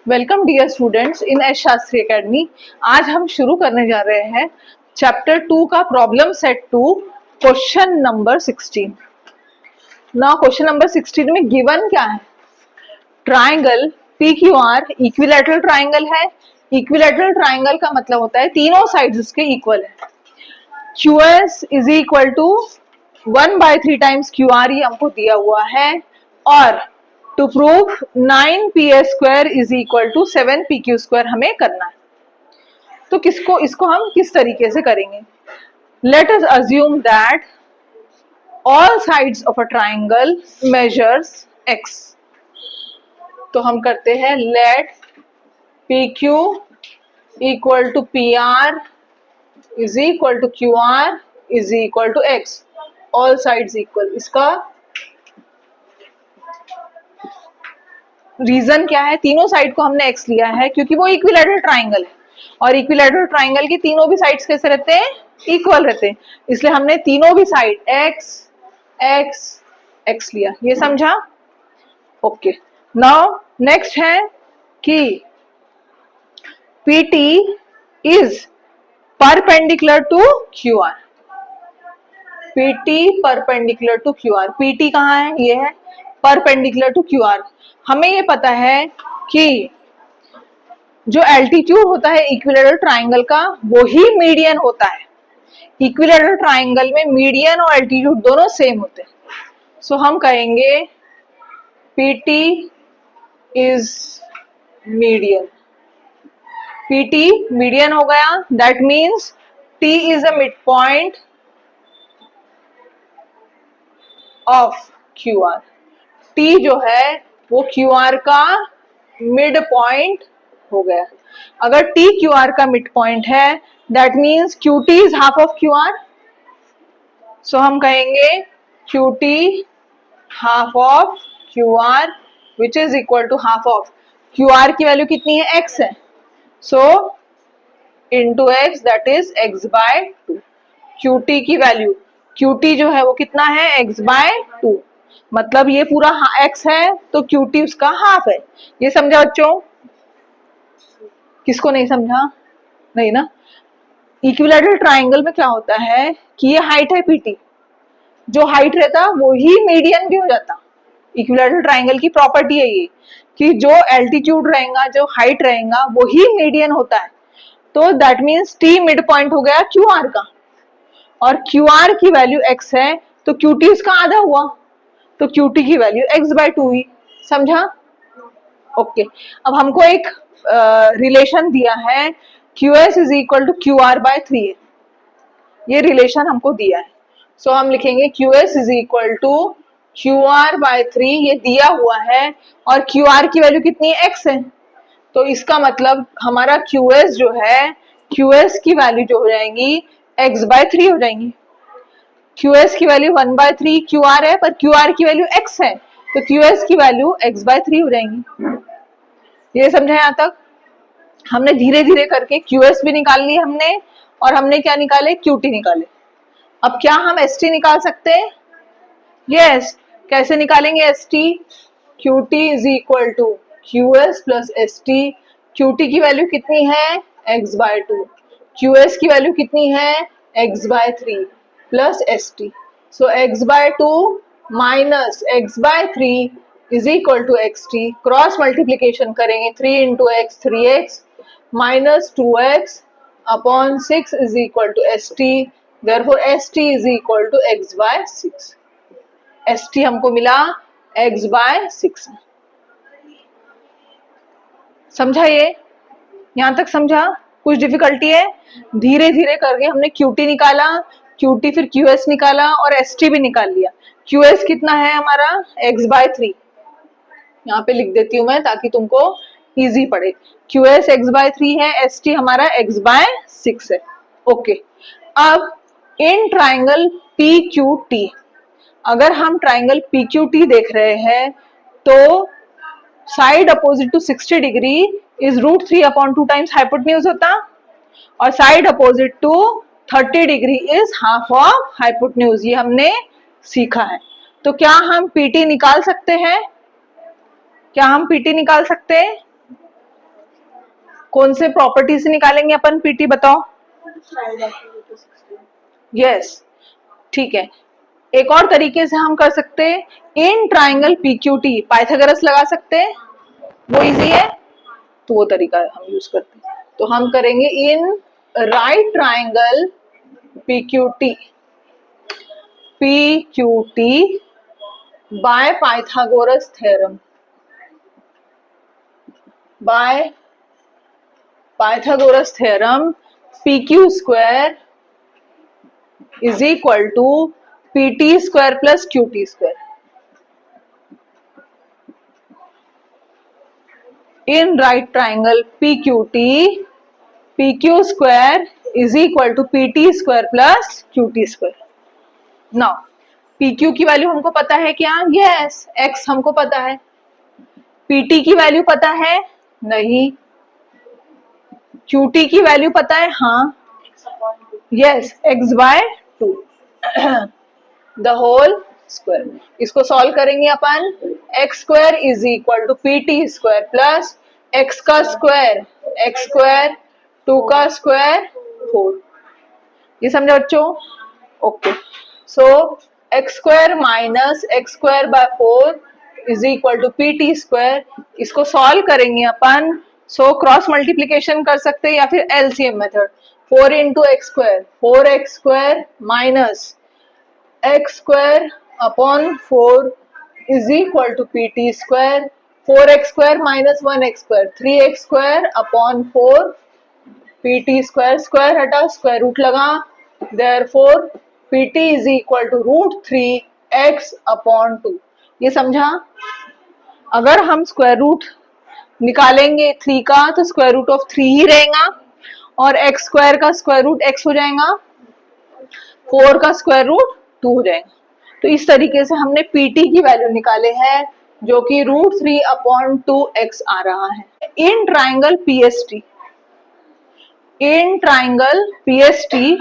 Welcome dear students in S Shastri academy. आज हम शुरू करने जा रहे हैं चैप्टर 2 का problem set 2 question number 16। Now question number 16 में गिवन क्या है? Triangle P Q R equilateral triangle है। इक्विलैटरल ट्राइंगल का मतलब होता है तीनों साइड्स इसके इक्वल है। Q S is equal to 1/3 times Q R, ये हमको दिया हुआ है। और to prove 9ps² is equal to 7pq² हमें करना है। तो इसको हम किस तरीके से करेंगे? Let us assume that all sides of a triangle measures x। तो हम करते हैं let pq equal to pr is equal to qr is equal to x, all sides equal. इसका रीजन क्या है? तीनों साइड को हमने x लिया है क्योंकि वो इक्विलैटरल ट्राइंगल है और इक्विलैटरल ट्राइंगल की तीनों भी साइड्स कैसे रहते हैं? इक्वल रहते हैं। इसलिए हमने तीनों भी साइड x x x लिया। ये समझा? ओके। नाउ नेक्स्ट है कि PT is perpendicular to QR। PT perpendicular to QR। PT कहाँ है? ये है परपेंडिकुलर टू QR। हमें ये पता है कि जो एल्टीट्यूड होता है इक्विलैटरल ट्राइंगल का वो ही मीडियन होता है। इक्विलैटरल ट्राइंगल में मीडियन और एल्टीट्यूड दोनों सेम होते हैं। सो हम कहेंगे PT is median. PT median हो गया, that means T is a mid point of QR। T जो है वो QR का मिड पॉइंट हो गया। अगर T QR का मिड पॉइंट है that means QT is half of QR। So हम कहेंगे QT half of QR which is equal to half of QR की वैल्यू कितनी है? X है। So into X that is x/2। QT की value QT जो है वो कितना है? x/2। मतलब ये पूरा x है तो QT उसका हाफ है। ये समझा बच्चों? किसको नहीं समझा? नहीं ना। इक्विलैटरल ट्राइंगल में क्या होता है कि ये हाइट है PT, जो हाइट रहता वो ही मीडियन भी हो जाता। इक्विलैटरल ट्राइंगल की प्रॉपर्टी है ये कि जो एल्टीट्यूड रहेगा, जो हाइट रहेगा वो ही मीडियन होता है। तो that means T mid point हो गया QR का और QR की वैल्यू x है तो QT उसका आधा हुआ, तो QT की वैल्यू x/2 ही। समझा? ओके। अब हमको एक रिलेशन दिया है QS is equal to QR/3। ये रिलेशन हमको दिया है। सो हम लिखेंगे QS is equal to QR/3, ये दिया हुआ है और QR की वैल्यू कितनी है? X है। तो इसका मतलब हमारा QS जो है, QS की वैल्यू जो हो जाएंगी x/3 हो जाएंगी। QS की वैल्यू 1/3 QR है पर QR की वैल्यू X है तो QS की वैल्यू x/3 हो जाएंगी। ये समझा? यहाँ तक हमने धीरे धीरे करके QS भी निकाल ली हमने और हमने क्या निकाले? QT निकाले। अब क्या हम ST निकाल सकते हैं? यस। कैसे निकालेंगे ST? QT is equal to QS plus ST। QT की वैल्यू कितनी है? x/2। QS की वैल्यू कितनी है? x/3 plus ST। So x/2 minus x/3 is equal to XT। Cross multiplication करेंगे 3 into x 3x minus 2x upon 6 is equal to ST। Therefore ST is equal to x/6। ST हमको मिला x/6। समझा? ये यहां तक समझा? कुछ difficulty है? धीरे धीरे करके हमने QT निकाला, QT फिर QS निकाला और ST भी निकाल लिया। QS कितना है हमारा? x/3। यहाँ पे लिख देती हूँ मैं ताकि तुमको इजी पड़े। QS x/3 है, ST हमारा x/6 है। ओके। अब इन ट्राइंगल PQT, अगर हम ट्राइंगल PQT देख रहे हैं तो side opposite to 60 degree is √3/2 times hypotenuse होता और side opposite to 30 degree is half of hypotenuse. ये हमने सीखा है। तो क्या हम PT निकाल सकते हैं? क्या हम PT निकाल सकते हैं? कौन से प्रॉपर्टी से निकालेंगे अपन पीटी, बताओ। यस, ठीक है। एक और तरीके से हम कर सकते हैं, इन ट्राइंगल पीक्यूटी पाइथागोरस लगा सकते हैं, वो इजी है, तो वो तरीका हम यूज करते हैं। तो हम करेंगे in right triangle PQT, PQT by Pythagoras theorem, by Pythagoras theorem PQ square is equal to PT square plus QT square. In right triangle PQT, PQ square is equal to PT square plus QT square. Now PQ की value हमको पता है क्या? Yes, X हमको पता है। PT की value पता है? नहीं। QT की वैल्यू पता है? हाँ, yes, X by 2 the whole square. इसको सॉल्व करेंगे अपन, X square is equal to PT square plus X का स्क्वायर, एक्स स्क्वायर 2 का स्क्वायर 4। ये समझो बच्चों? Okay, so X square minus x square by 4 is equal to PT square. इसको solve करेंगे अपन, सो क्रॉस मल्टीप्लीकेशन कर सकते हैं या फिर LCM method. 4 into x square, 4x square minus x square upon 4 is equal to PT square. 4x square minus 1x square, 3x square upon 4 PT square, square हटा square root लगा, therefore PT is equal to √3x upon 2। ये समझा? अगर हम square root निकालेंगे 3 का तो square root of 3 ही रहेगा, और एक्स स्क्वायर का स्क्वायर रूट x हो जाएगा, 4 का स्क्वायर रूट 2 हो जाएगा। तो इस तरीके से हमने PT की वैल्यू निकाले हैं, जो कि √3 अपॉन 2x आ रहा है। In triangle PST, in triangle PST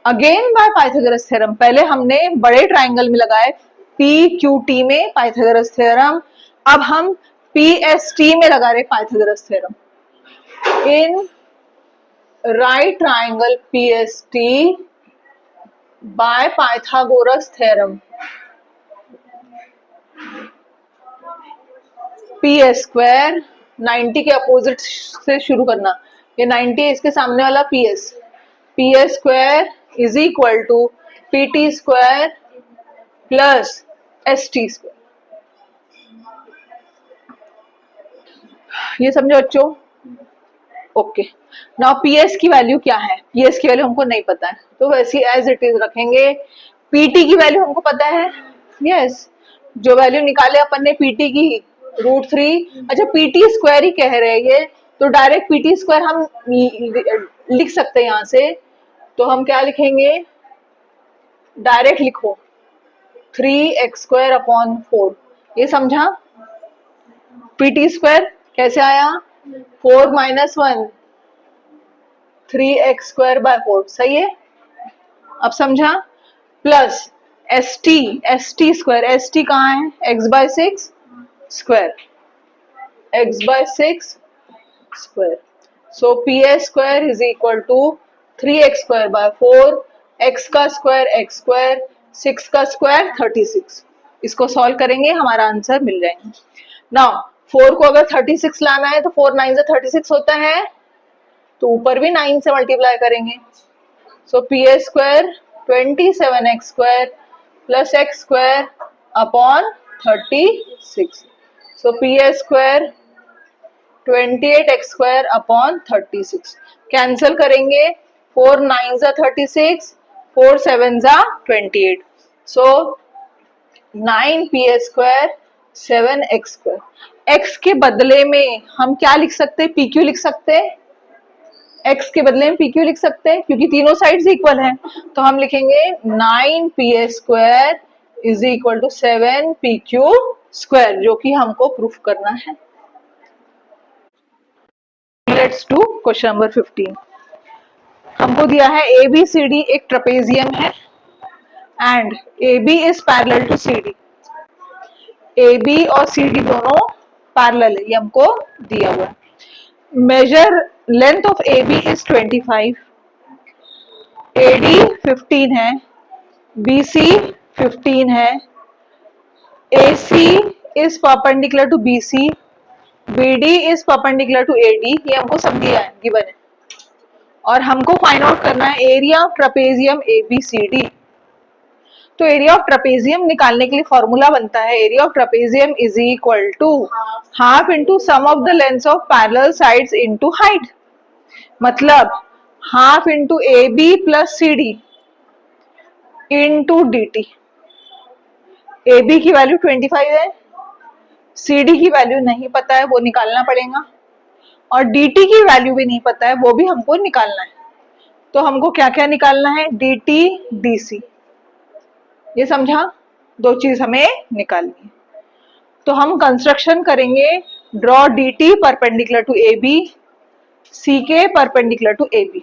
again bye Pythagoras theorem. पहले हमने बड़े ट्राइंगल में लगाए PQT में पाइथागोरस थ्योरम, अब हम PST में लगा रहे पाइथागोरस थ्योरम। इन right triangle PST bye Pythagoras theorem, PS square 90 के अपोजिट से शुरू करना, ये 90 है, इसके सामने वाला PS square is equal to PT square plus ST square. ये समझो बच्चों? ओके, नाउ PS की वैल्यू क्या है? PS की वैल्यू हमको नहीं पता है, तो वैसे एज इट इज रखेंगे। PT की वैल्यू हमको पता है, यस, जो वैल्यू निकाले अपन ने PT की √3। अच्छा, PT स्क्वायर ही कह रहे हैं ये, तो डायरेक्ट PT स्क्वायर हम लिख सकते हैं यहाँ से। तो हम क्या लिखेंगे? डायरेक्ट लिखो 3x स्क्वायर अपॉन 4। ये समझा? PT स्क्वायर कैसे आया? 4 माइनस 1, 3x स्क्वायर बाय 4, सही है? अब समझा? प्लस ST स्क्वायर, ST कहाँ है? x by 6 square, x by 6 square. So PS square is equal to 3x square by 4, x का स्क्वायर x स्क्वायर, 6 का स्क्वायर 36। इसको सॉल्व करेंगे, हमारा आंसर मिल जाएगा। नाउ 4 को अगर 36 लाना है तो 4 9 से 36 होता है, तो ऊपर भी 9 से मल्टीप्लाई करेंगे। सो PS square 27x square plus x square upon 36। सो PS square 28x square upon 36। Cancel करेंगे, 4 9 जा 36, 4 7 जा 28। सो 9 PS square 7x square. x के बदले में हम क्या लिख सकते हैं? PQ लिख सकते हैं। x के बदले में PQ लिख सकते हैं, क्योंकि तीनों साइड्स इक्वल हैं। तो हम लिखेंगे 9 PS square is equal to 7 PQ square, जो कि हमको प्रूफ करना है। Let's do question number 15। हमको दिया है ABCD एक ट्रेपेजियम है and AB is parallel to CD। AB और CD दोनों पैरेलल है, ये हमको दिया हुआ है। measure length of AB is 25, AD 15 है, BC 15 है, AC is perpendicular to BC, BD is perpendicular to AD, ये हमको सब दिया है, गिवन है। और हमको फाइंड आउट करना है एरिया ऑफ ट्रेपेजियम ABCD। तो एरिया ऑफ ट्रेपेजियम निकालने के लिए फॉर्मूला बनता है area of trapezium is equal to half into sum of the lengths of parallel sides into height, मतलब half into AB plus CD into DT। AB की value 25 है, CD की value नहीं पता है, वो निकालना पड़ेगा, और DT की वैल्यू भी नहीं पता है, वो भी हमको निकालना है। तो हमको क्या क्या निकालना है, DT DC, ये समझा, दो चीज हमें निकालनी है। तो हम कंस्ट्रक्शन करेंगे, draw DT perpendicular to AB, CK perpendicular to AB।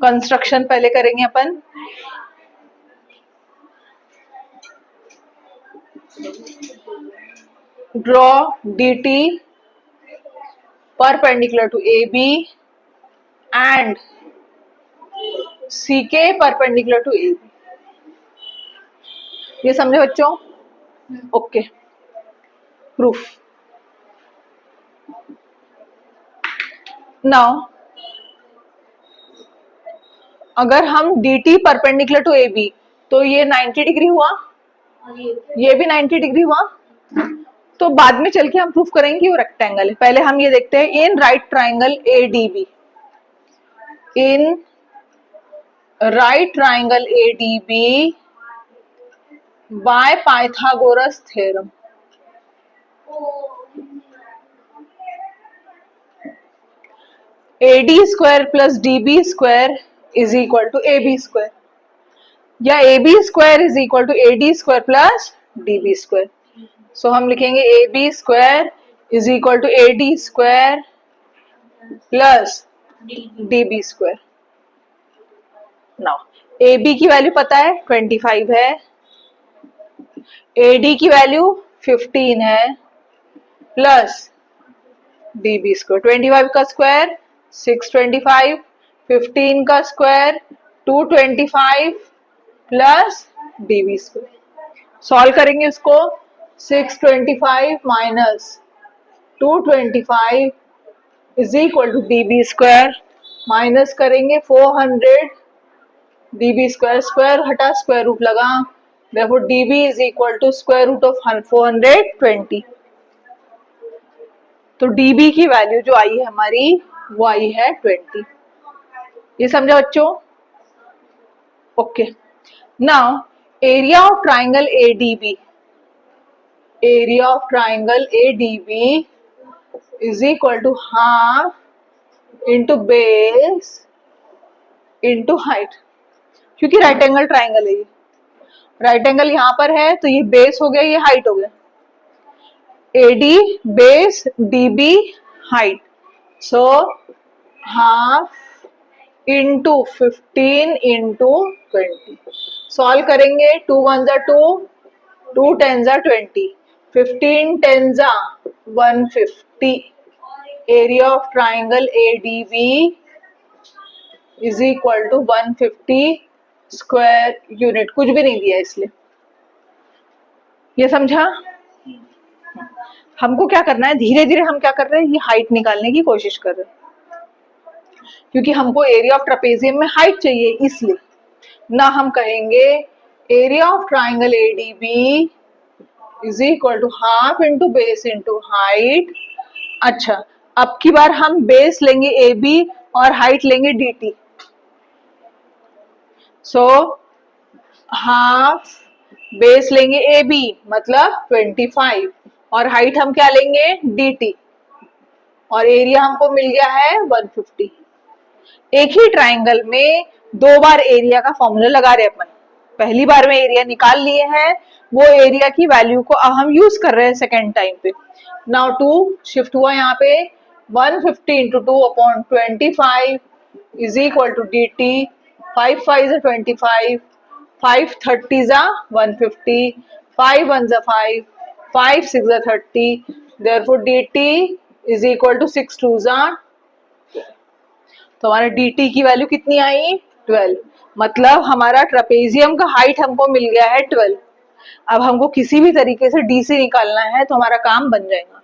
Construction पहले करेंगे अपन, draw DT perpendicular to AB and CK perpendicular to AB। ये समझे बच्चों? Okay, proof. नाउ अगर हम DT परपेंडिकुलर टू AB, तो ये 90 डिग्री हुआ, ये भी 90 डिग्री हुआ। तो बाद में चल के हम प्रूफ करेंगे कि वो रेक्टेंगल है। पहले हम ये देखते हैं, in right triangle ADB, in right triangle ADB by Pythagoras theorem, AD square plus DB square is equal to AB square, या AB square is equal to AD square plus DB square. So हम लिखेंगे AB square is equal to AD square plus DB square. Now AB की value पता है 25 है, AD की value 15 है, plus DB square, 25 का स्क्वायर 625, 15 का square 225 plus DB square. Solve करेंगे इसको, 625 minus 225 is equal to DB square, minus करेंगे 400, DB स्क्वायर, स्क्वायर हटा स्क्वायर रूट लगा, therefore DB is equal to square root of 420। तो DB की वैल्यू जो आई है हमारी, वो आई है 20। ये समझा बच्चों? Okay, now area of triangle ADB, area of triangle ADB is equal to half into base into height, क्योंकि राइट एंगल ट्राइंगल है ये, राइट एंगल यहां पर है, तो ये बेस हो गया, ये हाइट हो गया। AD base, DB height, so half into 15 into 20। Solve करेंगे, 2 1 जा 2, 2 10 जा 20, 15 10 जा 150। Area of triangle ADB is equal to 150 square unit, कुछ भी नहीं दिया इसलिए। ये समझा? हमको क्या करना है, धीरे धीरे हम क्या कर रहे हैं, ये हाइट निकालने की कोशिश कर रहे हैं, क्योंकि हमको एरिया ऑफ ट्रेपेजियम में हाइट चाहिए, इसलिए ना हम कहेंगे area of triangle ADB is equal to half into base into height. अच्छा, अब की बार हम बेस लेंगे AB और हाइट लेंगे DT। सो हाफ बेस लेंगे AB मतलब 25, और हाइट हम क्या लेंगे DT, और एरिया हमको मिल गया है 150। एक ही ट्राइंगल में दो बार एरिया का फॉर्मूला लगा रहे अपन, पहली बार में एरिया निकाल लिए हैं, वो एरिया की वैल्यू को हम यूज कर रहे हैं सेकेंड टाइम पे। नाउ 2 शिफ्ट हुआ यहाँ पे, 150 into 2 upon 25 is equal to DT, 5 5 जा 25, 5 30 जा 150, 5 1 जा 5, 5 6 जा 30, therefore DT is equal to 6 टू ज़ा, तो हमारे dt की वैल्यू कितनी आई 12। मतलब हमारा ट्रेपेजियम का हाइट हमको मिल गया है 12। अब हमको किसी भी तरीके से DC निकालना है तो हमारा काम बन जाएगा।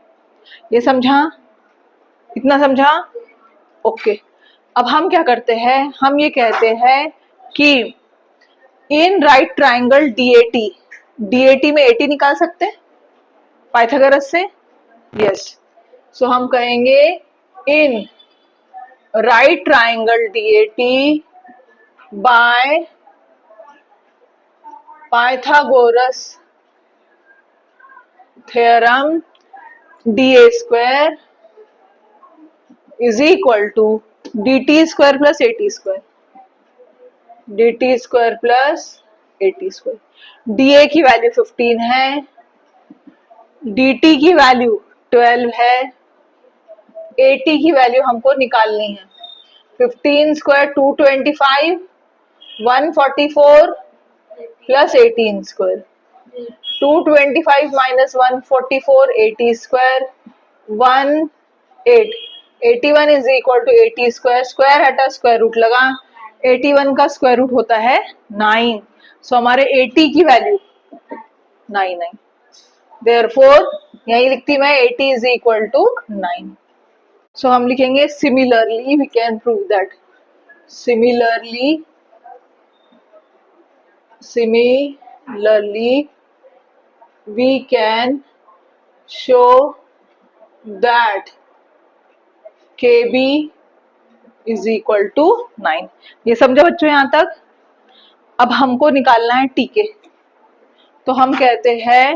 ये समझा? इतना समझा? ओके। अब हम क्या करते हैं, हम ये कहते हैं कि इन राइट ट्राइंगल DAT में AT निकाल सकते हैं पाइथागोरस से। यस, सो हम कहेंगे in right triangle DAT by Pythagoras theorem DA square is equal to DT square plus AT square, DT square plus AT square. DA की वैल्यू 15 है, DT की वैल्यू 12 है, AT की वैल्यू हमको निकालनी है। 15 square 225, 144 plus 18 square, 225 minus 144 80 square 18, 81 is equal to 80 square, square हटा square root लगा, 81 का स्क्वायर रूट होता है 9। सो हमारे 80 की वैल्यू 9 है। देयरफॉर यही लिखती मैं 80 इज इक्वल टू 9। सो हम लिखेंगे similarly we can prove that, similarly we can show that KB is equal to 9। ये समझा बच्चों यहां तक? अब हमको निकालना है TK, तो हम कहते हैं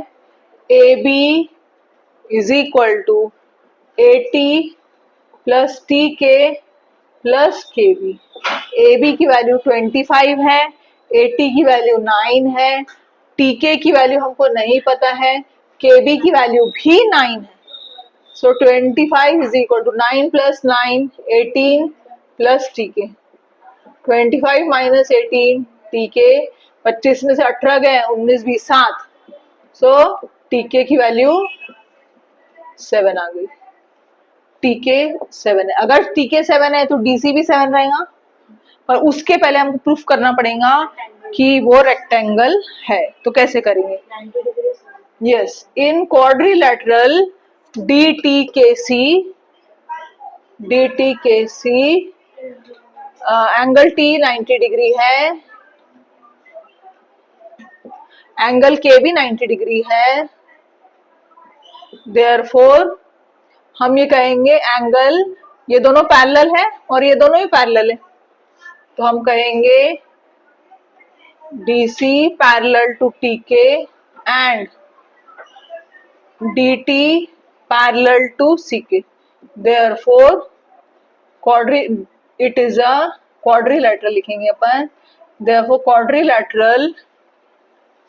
AB is equal to AT plus TK plus KB। AB की वैल्यू 25 है, AT की वैल्यू 9 है, TK की वैल्यू हमको नहीं पता है, KB की वैल्यू भी 9 है। So 25 is equal to 9 plus 9 18 plus TK, 25 minus 18 TK, 25 में से 18 गए, 19 20 7, सो TK की वैल्यू 7 आ गई। TK 7 है। अगर TK 7 है तो DC भी 7 रहेगा, पर उसके पहले हमको प्रूफ करना पड़ेगा कि वो रेक्टेंगल है। तो कैसे करेंगे? यस, इन quadrilateral DTKC angle T 90 degree है, एंगल K भी 90 डिग्री है। देयरफॉर हम ये कहेंगे एंगल, ये दोनों पैरेलल है और ये दोनों ही पैरेलल है, तो हम कहेंगे DC parallel to TK and DT parallel to CK। Therefore it is a quadrilateral लिखेंगे अपन। Therefore quadrilateral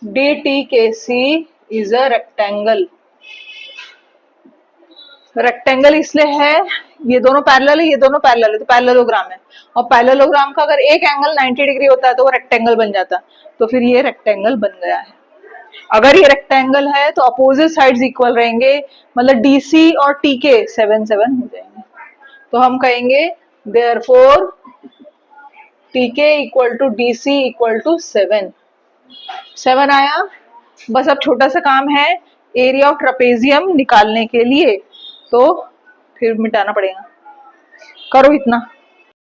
DTKC is a rectangle. Rectangle इसलिए है, ये दोनों पैरेलल है, ये दोनों पैरेलल है, तो पैरेललोग्राम है, और पैरेललोग्राम का अगर एक एंगल 90 डिग्री होता है तो वो रेक्टेंगल बन जाता, तो फिर ये रेक्टेंगल बन गया है। अगर ये रेक्टेंगल है तो अपोजिट साइड्स इक्वल रहेंगे, मतलब DC और TK 7 7 हो जाएंगे। तो हम कहेंगे therefore TK equal to DC equal to 7। 7 आया। बस अब छोटा सा काम है एरिया ऑफ ट्रेपेजियम निकालने के लिए, तो फिर मिटाना पड़ेगा। करो इतना।